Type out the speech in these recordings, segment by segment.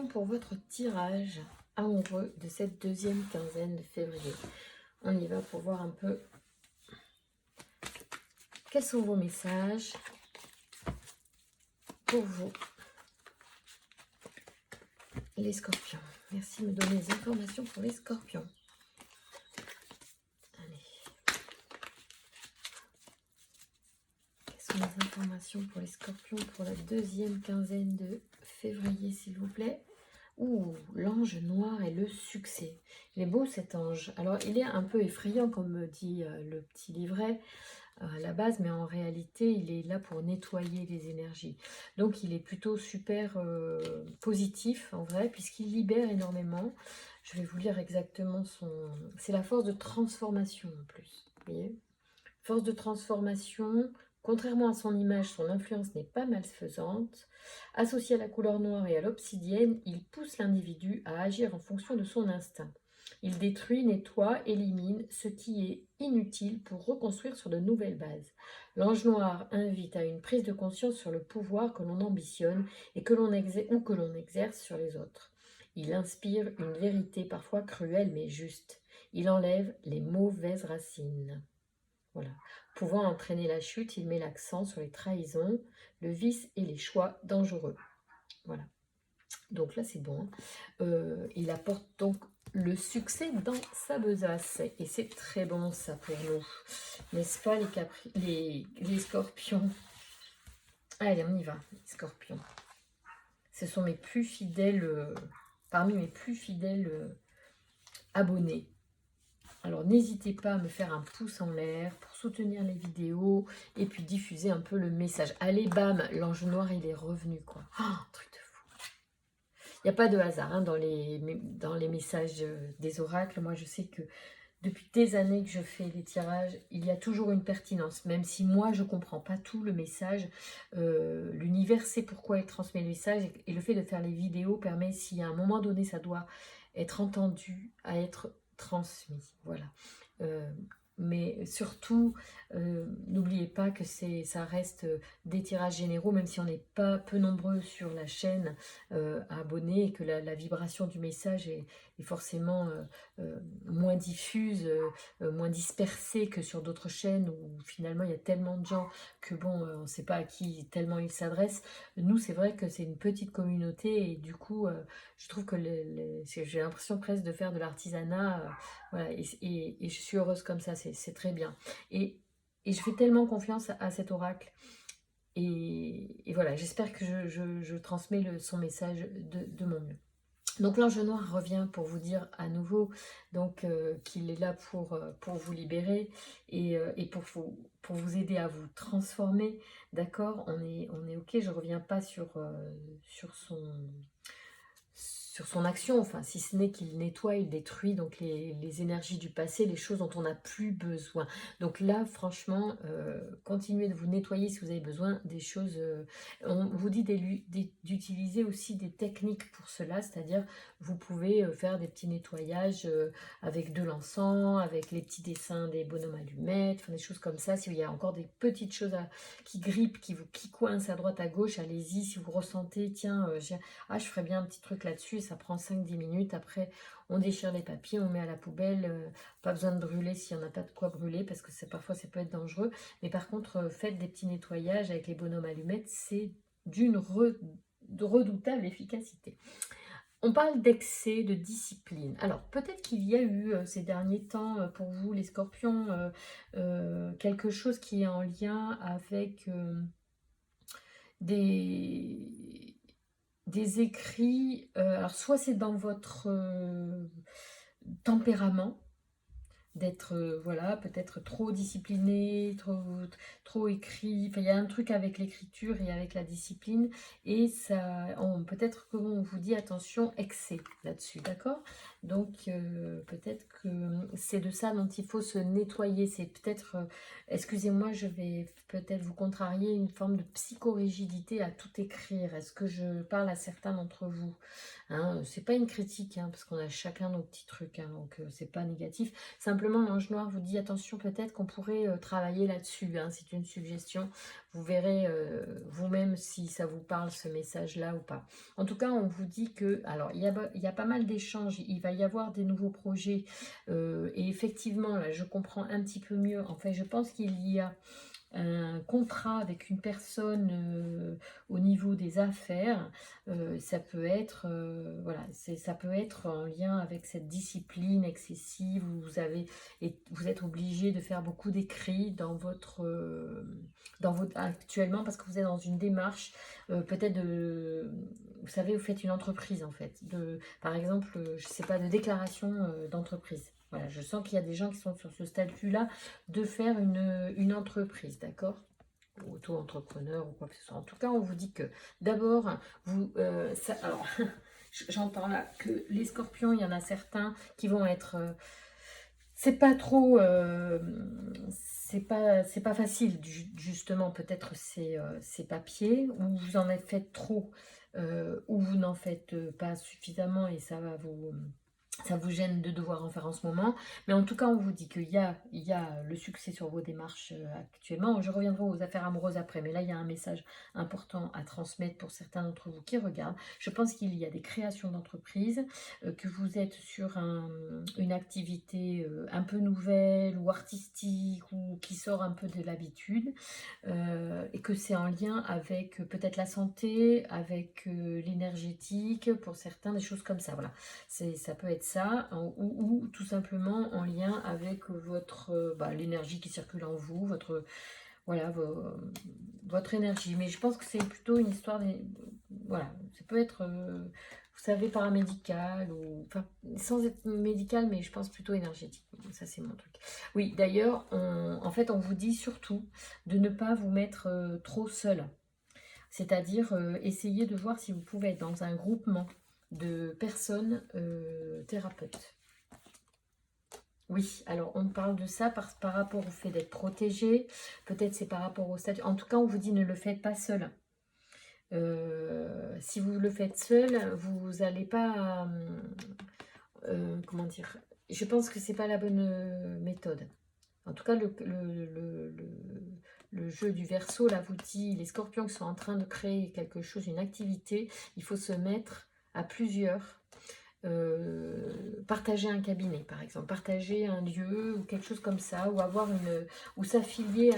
Scorpion, pour votre tirage amoureux de cette deuxième quinzaine de février. On y va pour voir un peu quels sont vos messages pour vous, les Scorpions. Merci de me donner des informations pour les Scorpions. Allez. Quelles sont les informations pour les Scorpions pour la deuxième quinzaine de février, s'il vous plaît? Ouh, l'ange noir et le succès. Il est beau cet ange. Alors, il est un peu effrayant, comme me dit le petit livret à la base, mais en réalité, il est là pour nettoyer les énergies. Donc, il est plutôt super positif, en vrai, puisqu'il libère énormément. Je vais vous lire exactement son... C'est la force de transformation, en plus. Vous voyez? Force de transformation. Contrairement à son image, son influence n'est pas malfaisante. Associé à la couleur noire et à l'obsidienne, il pousse l'individu à agir en fonction de son instinct. Il détruit, nettoie, élimine ce qui est inutile pour reconstruire sur de nouvelles bases. L'ange noir invite à une prise de conscience sur le pouvoir que l'on ambitionne et que l'on exerce sur les autres. Il inspire une vérité parfois cruelle mais juste. Il enlève les mauvaises racines. Voilà. Pouvant entraîner la chute, il met l'accent sur les trahisons, le vice et les choix dangereux. Voilà. Donc là, c'est bon. Il apporte donc le succès dans sa besace. Et c'est très bon, ça, pour nous. N'est-ce pas, les Scorpions? Allez, on y va, les Scorpions. Ce sont mes plus fidèles, parmi mes plus fidèles abonnés. Alors, n'hésitez pas à me faire un pouce en l'air pour soutenir les vidéos et puis diffuser un peu le message. Allez, bam, l'ange noir, il est revenu, quoi. Oh, truc de fou. Il n'y a pas de hasard hein, dans les messages des oracles. Moi, je sais que depuis des années que je fais les tirages, il y a toujours une pertinence. Même si moi, je ne comprends pas tout le message, l'univers sait pourquoi il transmet le message. Et le fait de faire les vidéos permet, si à un moment donné, ça doit être entendu, à être transmis. Voilà. Mais surtout, n'oubliez pas que ça reste des tirages généraux, même si on n'est pas peu nombreux sur la chaîne à abonner et que la vibration du message est forcément moins diffuse, moins dispersée que sur d'autres chaînes où finalement il y a tellement de gens que bon, on ne sait pas à qui tellement ils s'adressent. Nous, c'est vrai que c'est une petite communauté et du coup, je trouve que j'ai l'impression presque de faire de l'artisanat. Voilà, et je suis heureuse comme ça, c'est très bien. Et je fais tellement confiance à cet oracle. Et voilà, j'espère que je transmets son message de mon mieux. Donc l'ange noir revient pour vous dire à nouveau qu'il est là pour vous libérer et pour vous aider à vous transformer. D'accord, on est ok, je ne reviens pas sur son action, enfin si ce n'est qu'il nettoie, il détruit donc les énergies du passé, les choses dont on n'a plus besoin. Donc là franchement, continuez de vous nettoyer si vous avez besoin des choses. On vous dit d'utiliser aussi des techniques pour cela, c'est-à-dire vous pouvez faire des petits nettoyages avec de l'encens, avec les petits dessins des bonhommes allumettes, enfin, des choses comme ça. S'il y a encore des petites choses qui grippent, qui coincent à droite à gauche, allez-y. Si vous ressentez, tiens, je ferais bien un petit truc là-dessus, ça prend 5-10 minutes. Après, on déchire les papiers, on met à la poubelle. Pas besoin de brûler s'il n'y en a pas de quoi brûler, parce que parfois, ça peut être dangereux. Mais par contre, faites des petits nettoyages avec les bonhommes allumettes, c'est d'une redoutable efficacité. On parle d'excès, de discipline. Alors, peut-être qu'il y a eu ces derniers temps, pour vous, les Scorpions, quelque chose qui est en lien avec des écrits. Alors, soit c'est dans votre tempérament, d'être voilà, peut-être trop discipliné, trop écrit. Enfin, il y a un truc avec l'écriture et avec la discipline et ça peut-être qu'on vous dit attention, excès là-dessus, d'accord? Donc peut-être que c'est de ça dont il faut se nettoyer. C'est peut-être excusez-moi, je vais peut-être vous contrarier, une forme de psychorigidité à tout écrire. Est-ce que je parle à certains d'entre vous? Hein, c'est pas une critique, hein, parce qu'on a chacun nos petits trucs, hein, donc c'est pas négatif. Simplement, l'ange noir vous dit attention, peut-être qu'on pourrait travailler là-dessus. Hein, c'est une suggestion. Vous verrez vous-même si ça vous parle ce message-là ou pas. En tout cas, on vous dit que, alors il y a pas mal d'échanges, il va y avoir des nouveaux projets et effectivement, là je comprends un petit peu mieux. En fait, je pense qu'il y a un contrat avec une personne au niveau des affaires, ça peut être voilà, ça peut être en lien avec cette discipline excessive où vous êtes obligé de faire beaucoup d'écrits dans votre actuellement parce que vous êtes dans une démarche peut-être de, vous savez, vous faites une entreprise en fait, par exemple, je sais pas, de déclaration d'entreprise. Voilà, je sens qu'il y a des gens qui sont sur ce statut-là de faire une entreprise, d'accord? Auto-entrepreneur ou quoi que ce soit. En tout cas, on vous dit que d'abord, alors, j'entends là que les scorpions, il y en a certains qui vont être... c'est pas trop... c'est pas facile, justement, peut-être ces papiers, où vous en faites trop, ou vous n'en faites pas suffisamment et ça vous gêne de devoir en faire en ce moment. Mais en tout cas, on vous dit qu'il y a le succès sur vos démarches actuellement. Je reviendrai aux affaires amoureuses après, mais là, il y a un message important à transmettre pour certains d'entre vous qui regardent. Je pense qu'il y a des créations d'entreprises, que vous êtes sur une activité un peu nouvelle ou artistique ou qui sort un peu de l'habitude, et que c'est en lien avec peut-être la santé, avec l'énergétique, pour certains, des choses comme ça. Voilà, ça peut être ça, ou tout simplement en lien avec l'énergie qui circule en vous, voilà, votre énergie. Mais je pense que c'est plutôt une histoire, voilà, ça peut être, vous savez, paramédical, ou enfin, sans être médical, mais je pense plutôt énergétique. Ça, c'est mon truc. Oui, d'ailleurs, en fait, on vous dit surtout de ne pas vous mettre trop seul. C'est-à-dire, essayer de voir si vous pouvez être dans un groupement de personnes thérapeutes. Oui, alors on parle de ça par rapport au fait d'être protégé, peut-être c'est par rapport au statut. En tout cas, on vous dit ne le faites pas seul. Si vous le faites seul, vous n'allez pas... comment dire? Je pense que c'est pas la bonne méthode. En tout cas, le jeu du Verseau, là, vous dit, les scorpions qui sont en train de créer quelque chose, une activité, il faut se mettre à plusieurs. Partager un cabinet, par exemple, partager un lieu ou quelque chose comme ça, ou s'affilier à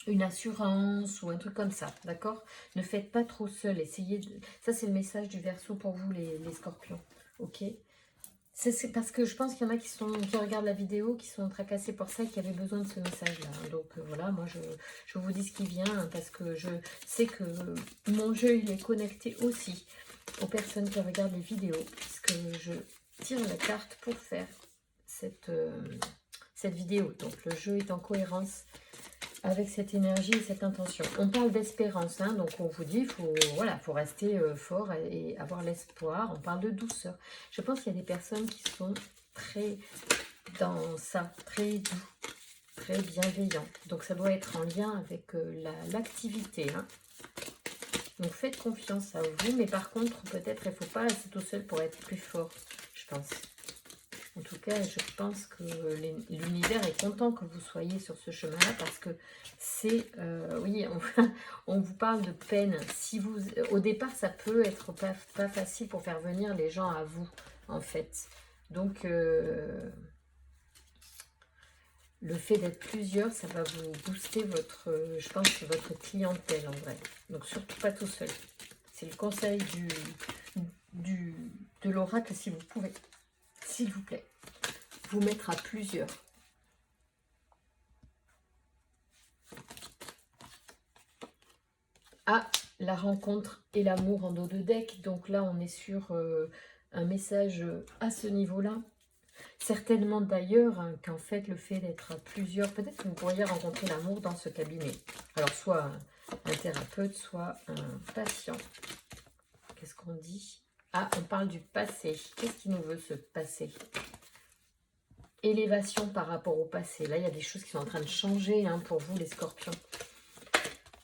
une assurance ou un truc comme ça, d'accord? Ne faites pas trop seul, essayez de... Ça, c'est le message du Verseau pour vous, les scorpions, ok? C'est parce que je pense qu'il y en a qui regardent la vidéo, qui sont tracassés pour ça et qui avaient besoin de ce message-là. Donc voilà, moi je vous dis ce qui vient, hein, parce que je sais que mon jeu, il est connecté aussi aux personnes qui regardent les vidéos, puisque je tire la carte pour faire cette vidéo. Donc le jeu est en cohérence avec cette énergie et cette intention. On parle d'espérance, hein, donc on vous dit, faut rester fort et avoir l'espoir. On parle de douceur. Je pense qu'il y a des personnes qui sont très dans ça, très doux, très bienveillants. Donc ça doit être en lien avec l'activité, hein. Donc faites confiance à vous, mais par contre, peut-être il ne faut pas rester tout seul pour être plus fort, je pense. En tout cas, je pense que l'univers est content que vous soyez sur ce chemin-là, parce que c'est, oui, on vous parle de peine. Au départ, ça peut être pas facile pour faire venir les gens à vous, en fait. Donc, le fait d'être plusieurs, ça va vous booster je pense, votre clientèle en vrai. Donc surtout pas tout seul. C'est le conseil de l'oracle, si vous pouvez, s'il vous plaît, vous mettre à plusieurs. Ah, la rencontre et l'amour en dos de deck. Donc là, on est sur un message à ce niveau-là. Certainement d'ailleurs, hein, qu'en fait, le fait d'être à plusieurs, peut-être que vous pourriez rencontrer l'amour dans ce cabinet. Alors, soit un thérapeute, soit un patient. Qu'est-ce qu'on dit? Ah, on parle du passé. Qu'est-ce qui nous veut ce passé? Élévation par rapport au passé. Là, il y a des choses qui sont en train de changer, hein, pour vous, les scorpions.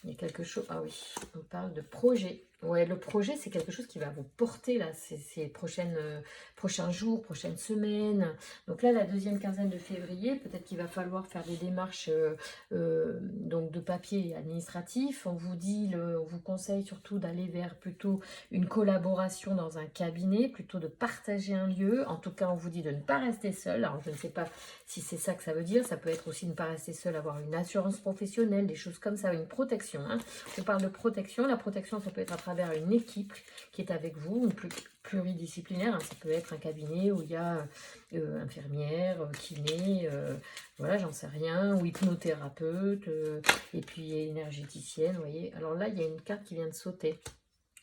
Il y a quelque chose... Ah oui, on parle de projet. Ouais, le projet, c'est quelque chose qui va vous porter là, ces prochains jours, prochaines semaines. Donc là, la deuxième quinzaine de février, peut-être qu'il va falloir faire des démarches donc de papier administratif. On vous conseille surtout d'aller vers plutôt une collaboration dans un cabinet, plutôt de partager un lieu. En tout cas, on vous dit de ne pas rester seul. Alors, je ne sais pas si c'est ça que ça veut dire. Ça peut être aussi ne pas rester seul, avoir une assurance professionnelle, des choses comme ça, une protection, hein. On parle de protection. La protection, ça peut être à travers une équipe qui est avec vous, une pluridisciplinaire. Hein. Ça peut être un cabinet où il y a infirmière, kiné, voilà, j'en sais rien, ou hypnothérapeute, et puis énergéticienne, vous voyez. Alors là, il y a une carte qui vient de sauter.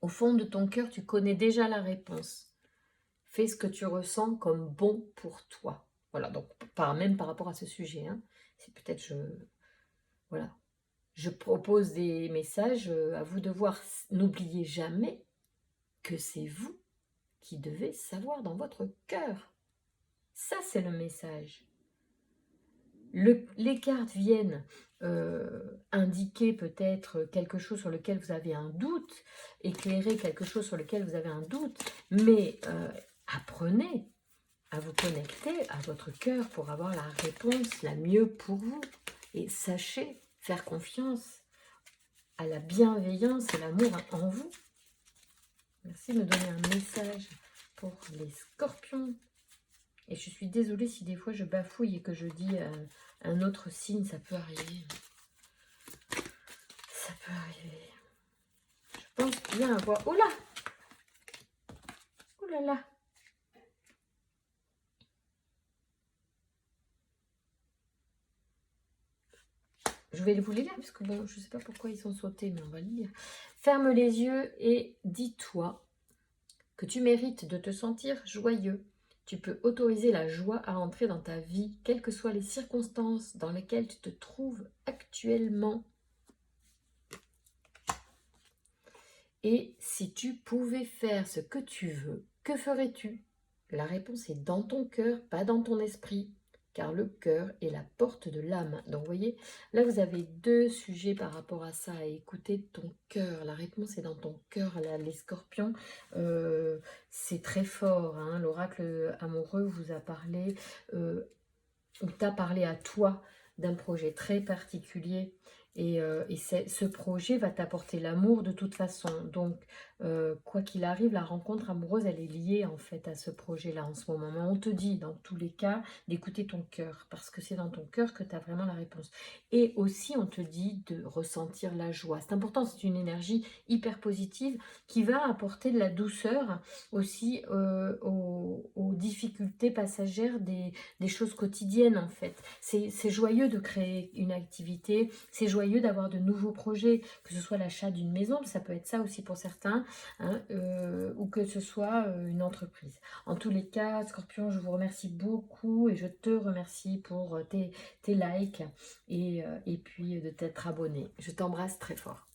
Au fond de ton cœur, tu connais déjà la réponse. Fais ce que tu ressens comme bon pour toi. Voilà, donc même par rapport à ce sujet. Hein. C'est peut-être, voilà. Je propose des messages à vous de voir. N'oubliez jamais que c'est vous qui devez savoir dans votre cœur. Ça, c'est le message. Les cartes viennent indiquer peut-être quelque chose sur lequel vous avez un doute, éclairer quelque chose sur lequel vous avez un doute, mais apprenez à vous connecter à votre cœur pour avoir la réponse la mieux pour vous. Et sachez faire confiance à la bienveillance et l'amour en vous. Merci de me donner un message pour les scorpions. Et je suis désolée si des fois je bafouille et que je dis un autre signe, ça peut arriver. Ça peut arriver. Je pense bien avoir... Oh là! Oh là là! Je vais vous les lire, parce que bon, je ne sais pas pourquoi ils sont sautés, mais on va les lire. Ferme les yeux et dis-toi que tu mérites de te sentir joyeux. Tu peux autoriser la joie à entrer dans ta vie, quelles que soient les circonstances dans lesquelles tu te trouves actuellement. Et si tu pouvais faire ce que tu veux, que ferais-tu? La réponse est dans ton cœur, pas dans ton esprit, car le cœur est la porte de l'âme. Donc, vous voyez, là, vous avez deux sujets par rapport à ça, à écouter ton cœur. La réponse est dans ton cœur, là, les scorpions. C'est très fort, hein. L'oracle amoureux vous a parlé, ou t'a parlé à toi d'un projet très particulier. Et ce projet va t'apporter l'amour de toute façon. Donc, quoi qu'il arrive, la rencontre amoureuse, elle est liée en fait à ce projet-là en ce moment. Mais on te dit, dans tous les cas, d'écouter ton cœur. Parce que c'est dans ton cœur que tu as vraiment la réponse. Et aussi, on te dit de ressentir la joie. C'est important, c'est une énergie hyper positive qui va apporter de la douceur aussi aux difficultés passagères des choses quotidiennes en fait. C'est joyeux de créer une activité, c'est joyeux d'avoir de nouveaux projets, que ce soit l'achat d'une maison, ça peut être ça aussi pour certains, hein, ou que ce soit une entreprise. En tous les cas, Scorpion, je vous remercie beaucoup et je te remercie pour tes likes et puis de t'être abonné. Je t'embrasse très fort.